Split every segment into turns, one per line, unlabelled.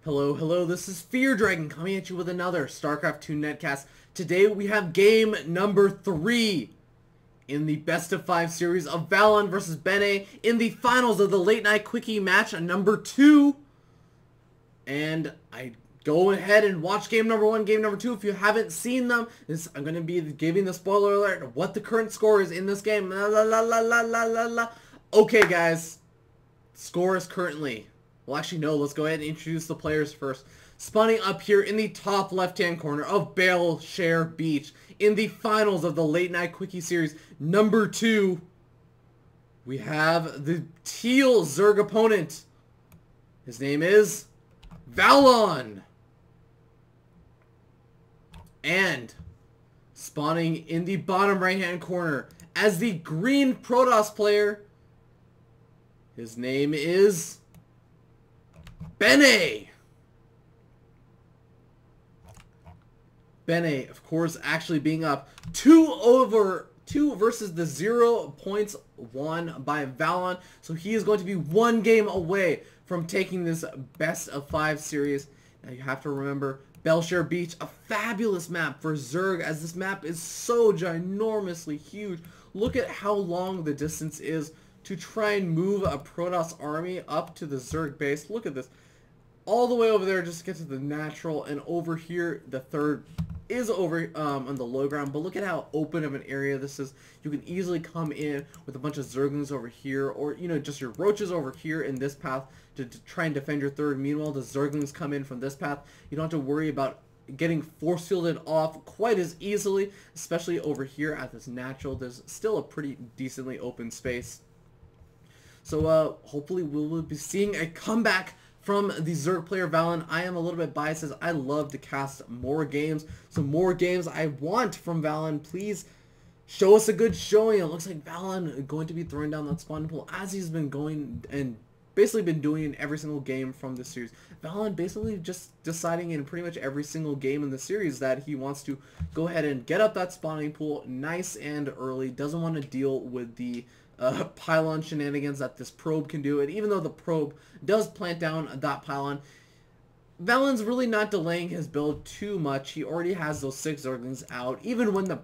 Hello, this is Fear Dragon coming at you with another StarCraft 2 netcast. Today we have game number 3 in the best of 5 series of Valon versus Bennay in the finals of the late night quickie match number 2. And I go ahead and watch game number 1, game number 2. If you haven't seen them, I'm going to be giving the spoiler alert of what the current score is in this game. Okay guys, score is currently... Well, actually, no. Let's go ahead and introduce the players first. Spawning up here in the top left-hand corner of Valon Beach in the finals of the Late Night Quickie Series number 2, we have the teal Zerg opponent. His name is Valon. And spawning in the bottom right-hand corner as the green Protoss player, his name is Bennay. Bennay, of course, actually being up 2 versus the 0 points won by Valon. So he is going to be 1 game away from taking this best of 5 series. Now you have to remember, Valon Beach, a fabulous map for Zerg, as this map is so ginormously huge. Look at how long the distance is to try and move a Protoss army up to the Zerg base. Look at this. All the way over there just to get to the natural, and over here the third is over on the low ground. But look at how open of an area this is. You can easily come in with a bunch of Zerglings over here, or just your roaches over here in this path to try and defend your third. Meanwhile, the Zerglings come in from this path. You don't have to worry about getting force fielded off quite as easily, especially over here at this natural. There's still a pretty decently open space. So hopefully we'll be seeing a comeback from the Zerg player Valon. I am a little bit biased as I love to cast more games. So more games I want from Valon. Please show us a good showing. It looks like Valon going to be throwing down that spawn pool as he's been going and basically been doing in every single game from this series. Valon basically just deciding in pretty much every single game in the series that he wants to go ahead and get up that spawning pool nice and early. Doesn't want to deal with the pylon shenanigans that this probe can do. And even though the probe does plant down that pylon, Valon's really not delaying his build too much. He already has those 6 Zerglings out. Even when the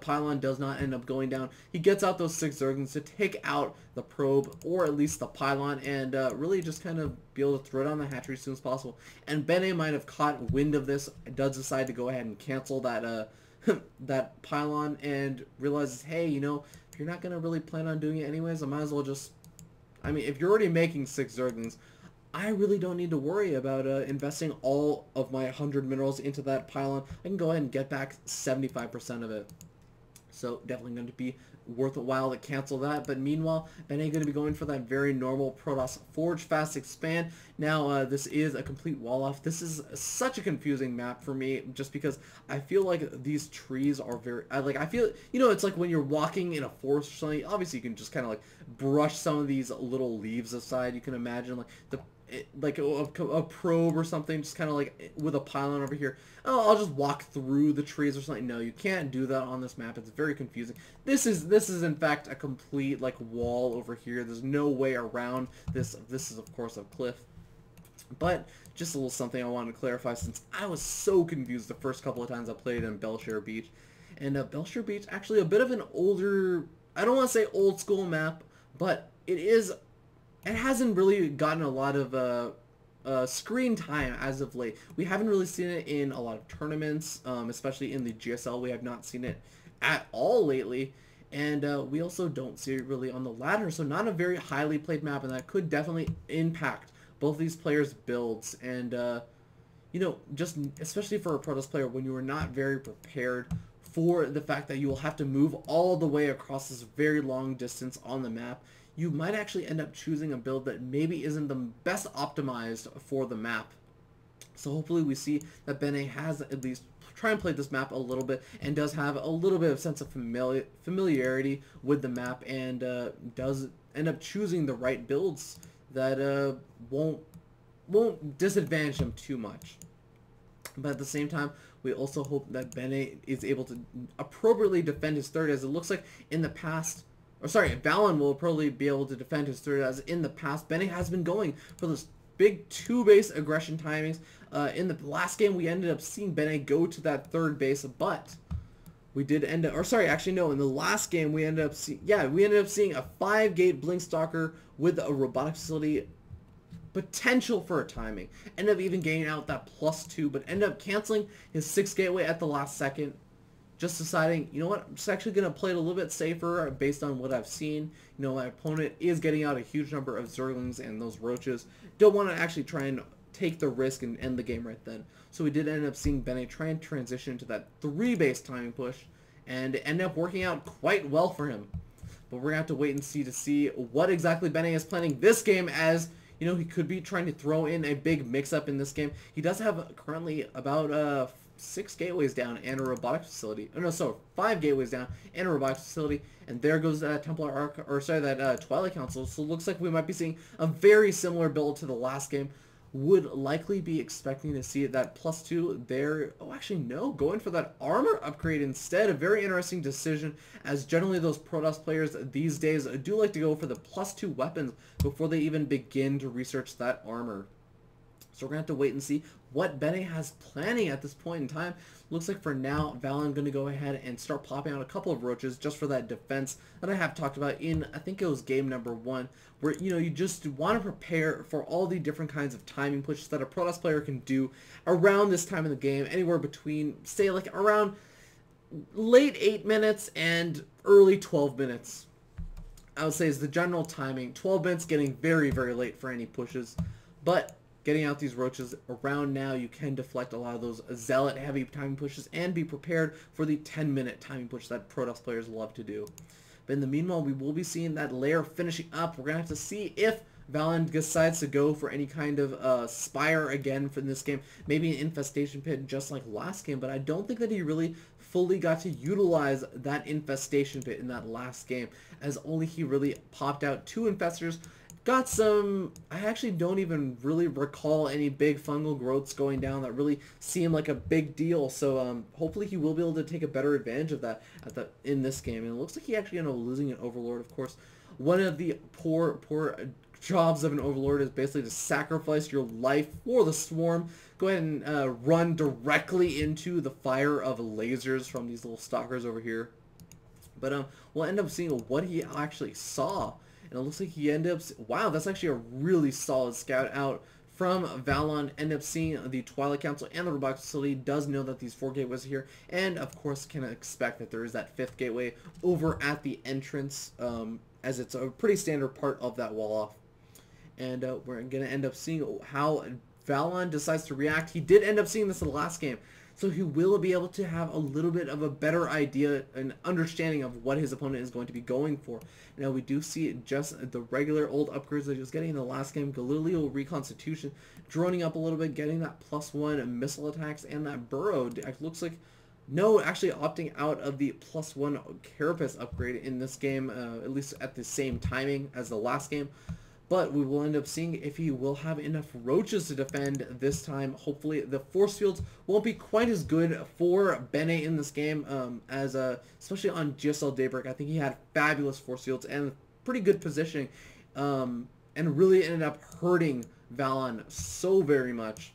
pylon does not end up going down, he gets out those 6 Zerglings to take out the probe, or at least the pylon, and really just kind of be able to throw down the hatchery as soon as possible. And Bennay might have caught wind of this, does decide to go ahead and cancel that that pylon, and realizes, hey, if you're not going to really plan on doing it anyways, I might as well just... I mean, if you're already making 6 Zerglings, I really don't need to worry about investing all of my 100 minerals into that pylon. I can go ahead and get back 75% of it. So definitely going to be worthwhile to cancel that. But meanwhile, Bennay going to be going for that very normal Protoss Forge Fast Expand. Now this is a complete wall off. This is such a confusing map for me, just because I feel like these trees are very I feel, it's like when you're walking in a forest or something. Obviously you can just kind of like brush some of these little leaves aside. You can imagine like a probe or something, just kind of like with a pylon over here. Oh, I'll just walk through the trees or something. No, you can't do that on this map. It's very confusing. This is in fact a complete like wall over here. There's no way around this. This is of course a cliff. But just a little something I wanted to clarify, since I was so confused the first couple of times I played in Valon Beach. And Valon Beach, actually a bit of an older, I don't want to say old school map, but it hasn't really gotten a lot of screen time as of late. We haven't really seen it in a lot of tournaments, especially in the GSL. We have not seen it at all lately. And we also don't see it really on the ladder, so not a very highly played map, and that could definitely impact both these players' builds. And, just especially for a Protoss player, when you are not very prepared for the fact that you will have to move all the way across this very long distance on the map, you might actually end up choosing a build that maybe isn't the best optimized for the map. So hopefully we see that Bennay has at least try and play this map a little bit, and does have a little bit of sense of familiarity with the map, and does end up choosing the right builds that won't disadvantage him too much. But at the same time, we also hope that Bennay is able to appropriately defend his third, as it looks like in the past or sorry, Valon will probably be able to defend his third, as in the past, Bennay has been going for those big 2-base aggression timings. In the last game, we ended up seeing Bennay go to that 3rd base, but we did end up, or sorry, actually no, in the last game we ended up seeing a 5-gate Blink Stalker with a robotic facility potential for a timing. Ended up even getting out that +2, but ended up canceling his 6th gateway at the last second. Just deciding, you know what, I'm just actually going to play it a little bit safer based on what I've seen. You know, my opponent is getting out a huge number of Zerglings and those Roaches. Don't want to actually try and take the risk and end the game right then. So we did end up seeing Bennay try and transition into that 3-base timing push, and it ended up working out quite well for him. But we're going to have to wait and see what exactly Bennay is planning this game, as you know, he could be trying to throw in a big mix-up in this game. He does have currently about 6 gateways down and a robotic facility. Oh no, so 5 gateways down and a robotic facility. And there goes that Templar Arc, or sorry, that Twilight Council. So it looks like we might be seeing a very similar build to the last game. Would likely be expecting to see that +2 there. Oh, actually no, going for that armor upgrade instead. A very interesting decision, as generally those Protoss players these days do like to go for the +2 weapons before they even begin to research that armor. So we're going to have to wait and see what Bennay has planning at this point in time. Looks like for now, Valon going to go ahead and start popping out a couple of Roaches just for that defense that I have talked about in, I think it was game number 1, where, you know, you just want to prepare for all the different kinds of timing pushes that a Protoss player can do around this time in the game, anywhere between, say, like around late 8 minutes and early 12 minutes. I would say is the general timing. 12 minutes getting very, very late for any pushes, but getting out these Roaches around now, you can deflect a lot of those Zealot heavy timing pushes and be prepared for the 10-minute timing push that Protoss players love to do. But in the meanwhile, we will be seeing that layer finishing up. We're going to have to see if Valon decides to go for any kind of Spire again for this game. Maybe an Infestation Pit just like last game, but I don't think that he really fully got to utilize that Infestation Pit in that last game, as only he really popped out 2 Infestors. Got some, I actually don't even really recall any big fungal growths going down that really seem like a big deal. So hopefully he will be able to take a better advantage of that in this game. And it looks like he actually ended up losing an Overlord, of course. One of the poor jobs of an Overlord is basically to sacrifice your life for the Swarm. Go ahead and run directly into the fire of lasers from these little stalkers over here. But we'll end up seeing what he actually saw. And it looks like he ended up, wow, that's actually a really solid scout out from Valon. End up seeing the Twilight Council and the robotic facility. Does know that these 4 gateways are here, and of course can expect that there is that 5th gateway over at the entrance, as it's a pretty standard part of that wall off. And we're going to end up seeing how Valon decides to react. He did end up seeing this in the last game, so he will be able to have a little bit of a better idea and understanding of what his opponent is going to be going for. Now we do see just the regular old upgrades that he was getting in the last game. Galileo Reconstitution droning up a little bit, getting that +1 missile attacks, and that burrow. It looks like no, actually opting out of the +1 Carapace upgrade in this game, at least at the same timing as the last game. But we will end up seeing if he will have enough Roaches to defend this time. Hopefully the force fields won't be quite as good for Bennay in this game, as especially on GSL Daybreak. I think he had fabulous force fields and pretty good positioning, and really ended up hurting Valon so very much.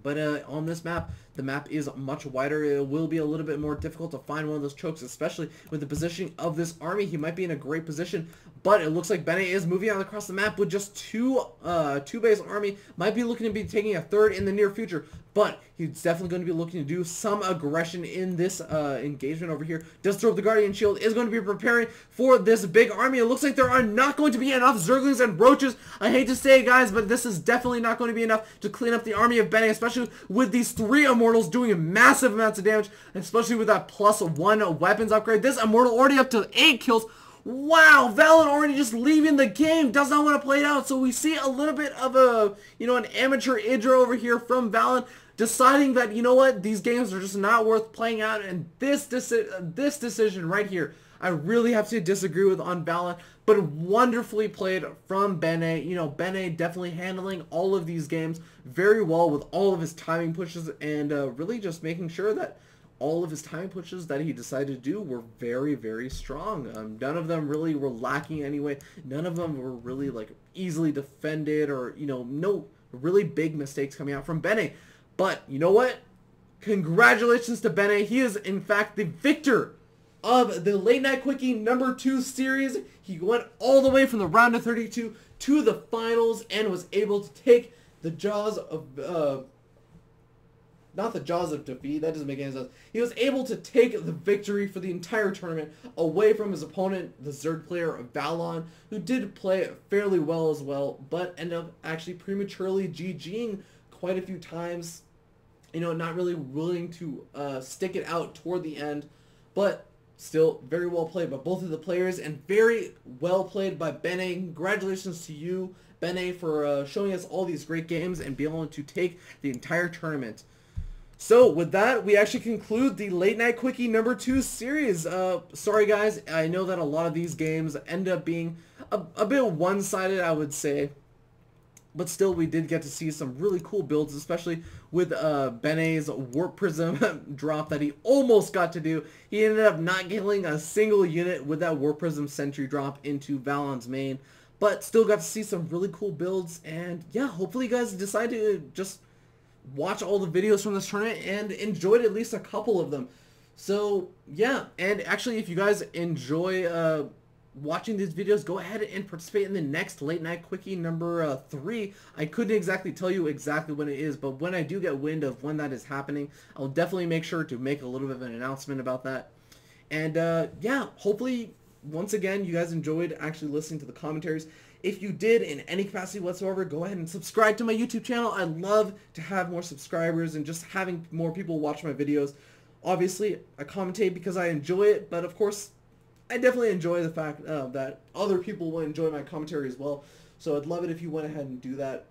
But on this map, the map is much wider. It will be a little bit more difficult to find one of those chokes, especially with the positioning of this army. He might be in a great position, but it looks like Bennay is moving out across the map with just two base army. Might be looking to be taking a 3rd in the near future, but he's definitely going to be looking to do some aggression in this engagement over here. Does throw up the Guardian Shield, is going to be preparing for this big army. It looks like there are not going to be enough Zerglings and Roaches. I hate to say it, guys, but this is definitely not going to be enough to clean up the army of Bennay, especially with these 3 Immortals doing massive amounts of damage, especially with that +1 weapons upgrade. This Immortal already up to 8 kills. Wow, Valon already just leaving the game, does not want to play it out. So we see a little bit of a, an amateur Idra over here from Valon, deciding that, you know what, these games are just not worth playing out. And this decision right here, I really have to disagree with on Valon, but wonderfully played from Bennay. Bennay definitely handling all of these games very well with all of his timing pushes, and really just making sure that all of his timing pushes that he decided to do were very, very strong. None of them really were lacking anyway. None of them were really like easily defended, or, you know, no really big mistakes coming out from Bennay. But you know what? Congratulations to Bennay. He is, in fact, the victor of the Late Night Quickie number 2 series. He went all the way from the round of 32 to the finals and was able to take the jaws of, not the jaws of defeat, that doesn't make any sense. He was able to take the victory for the entire tournament away from his opponent, the Zerg player Valon, who did play fairly well as well, but ended up actually prematurely GGing quite a few times. You know, not really willing to stick it out toward the end, but still very well played by both of the players, and very well played by Bennay. Congratulations to you, Bennay, for showing us all these great games and being able to take the entire tournament. So with that, we actually conclude the Late Night Quickie number 2 series. Sorry guys, I know that a lot of these games end up being a bit one-sided, I would say. But still, we did get to see some really cool builds, especially with Bennay's Warp Prism drop that he almost got to do. He ended up not killing a single unit with that Warp Prism Sentry drop into Valon's main. But still got to see some really cool builds. And yeah, hopefully you guys decide to just watch all the videos from this tournament and enjoyed at least a couple of them. So yeah, and actually if you guys enjoy watching these videos, go ahead and participate in the next Late Night Quickie number 3. I couldn't exactly tell you exactly when it is, but when I do get wind of when that is happening, I'll definitely make sure to make a little bit of an announcement about that. And yeah, hopefully once again you guys enjoyed actually listening to the commentaries. If you did in any capacity whatsoever, go ahead and subscribe to my YouTube channel. I love to have more subscribers and just having more people watch my videos. Obviously, I commentate because I enjoy it, but of course, I definitely enjoy the fact that other people will enjoy my commentary as well. So I'd love it if you went ahead and do that.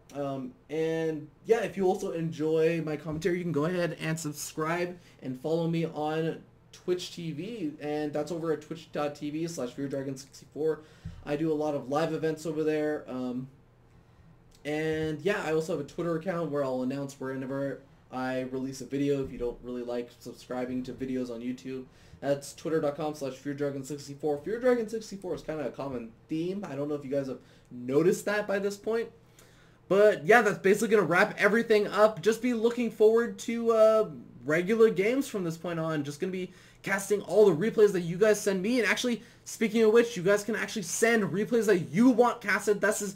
And yeah, if you also enjoy my commentary, you can go ahead and subscribe and follow me on Twitch TV, and that's over at twitch.tv/FearDragon64. I do a lot of live events over there. And yeah, I also have a Twitter account where I'll announce whenever I release a video. If you don't really like subscribing to videos on YouTube, that's twitter.com/FearDragon64. FearDragon64 is kind of a common theme. I don't know if you guys have noticed that by this point. But yeah, that's basically going to wrap everything up. Just be looking forward to regular games from this point on. Just going to be casting all the replays that you guys send me. And actually, speaking of which, you guys can actually send replays that you want casted. This is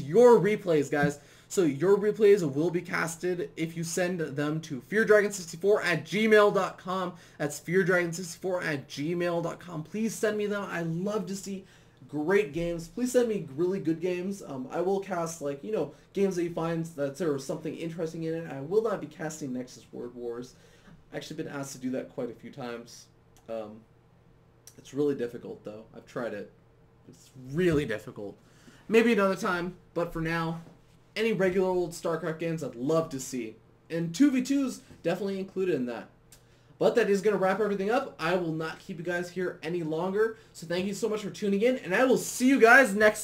your replays, guys. So your replays will be casted if you send them to feardragon64@gmail.com. That's feardragon64@gmail.com. Please send me them. I love to see great games. Please send me really good games. I will cast, like, you know, games that you find that there is something interesting in it. I will not be casting Nexus Word Wars. I've actually been asked to do that quite a few times. It's really difficult, though. I've tried it. It's really difficult. Maybe another time, but for now, any regular old StarCraft games I'd love to see. And 2v2s definitely included in that. But that is going to wrap everything up. I will not keep you guys here any longer. So thank you so much for tuning in, and I will see you guys next time.